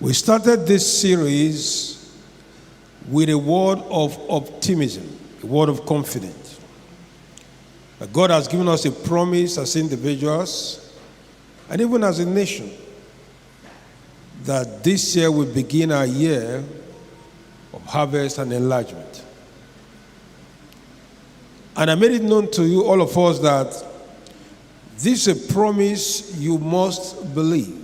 We started this series with a word of optimism, a word of confidence. That God has given us a promise as individuals and even as a nation that this year will begin our year of harvest and enlargement. And I made it known to you, all of us, that this is a promise you must believe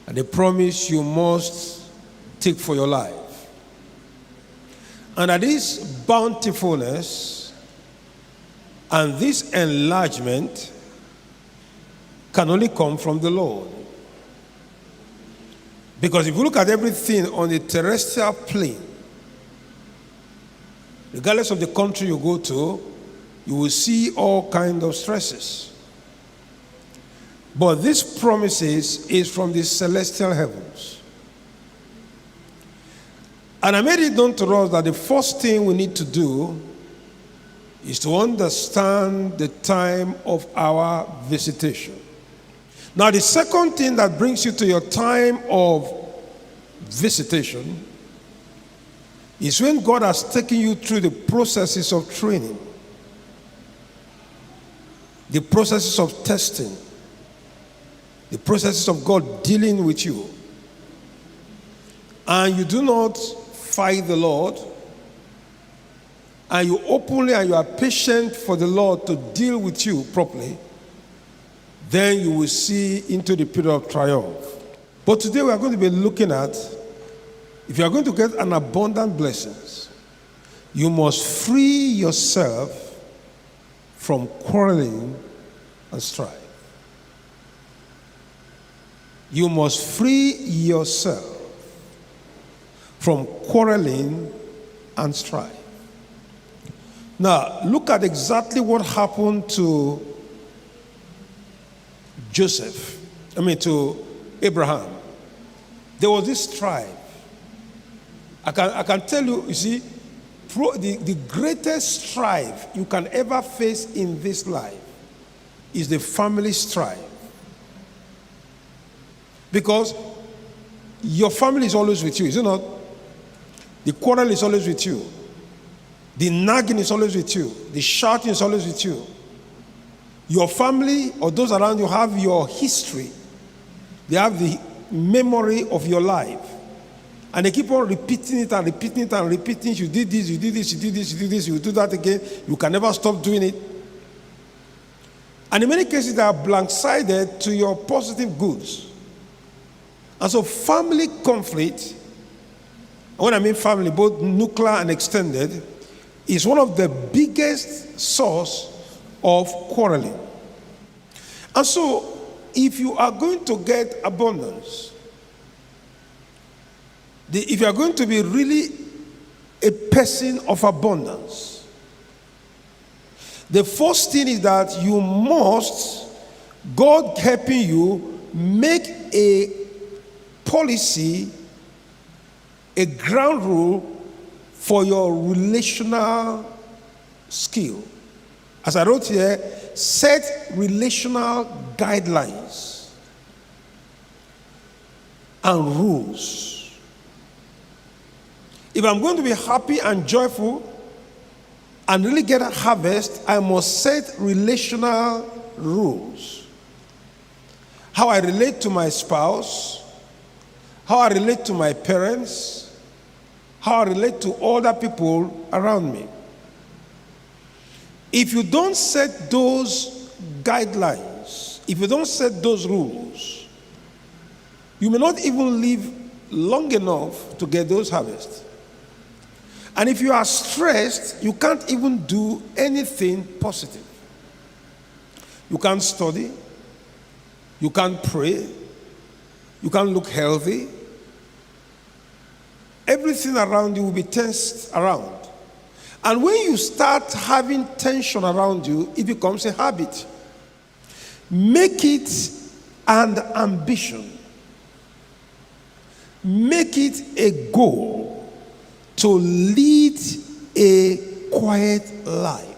and a promise you must take for your life. And that this bountifulness and this enlargement can only come from the Lord. Because if you look at everything on the terrestrial plane, regardless of the country you go to, you will see all kinds of stresses. But this promises is from the celestial heavens. And I made it known to us that the first thing we need to do is to understand the time of our visitation. Now, the second thing that brings you to your time of visitation is when God has taken you through the processes of training, the processes of testing, the processes of God dealing with you. And you do not fight the Lord, and you openly and you are patient for the Lord to deal with you properly, then you will see into the period of triumph. But today we are going to be looking at, if you are going to get an abundant blessings, you must free yourself from quarreling and strife. You must free yourself from quarreling and strife. Now, look at exactly what happened to to Abraham. There was this strife. I can tell you, you see, the greatest strife you can ever face in this life is the family strife. Because your family is always with you, is it not? The quarrel is always with you. The nagging is always with you. The shouting is always with you. Your family or those around you have your history. They have the memory of your life. And they keep on repeating it and repeating it and repeating it. You did this, you did this, you did this, you did this, you do that again. You can never stop doing it. And in many cases, they are blank-sided to your positive goods. And so family conflict, when I mean family, both nuclear and extended, is one of the biggest source of quarreling. And so, if you are going to get abundance, if you are going to be really a person of abundance, the first thing is that you must, God helping you, make a policy, a ground rule for your relational skill. As I wrote here, set relational guidelines and rules. If I'm going to be happy and joyful and really get a harvest, I must set relational rules. How I relate to my spouse, how I relate to my parents, how I relate to other people around me. If you don't set those guidelines, if you don't set those rules, you may not even live long enough to get those harvests. And if you are stressed, you can't even do anything positive. You can't study, you can't pray, you can't look healthy. Everything around you will be tensed around. And when you start having tension around you, it becomes a habit. Make it an ambition. Make it a goal to lead a quiet life.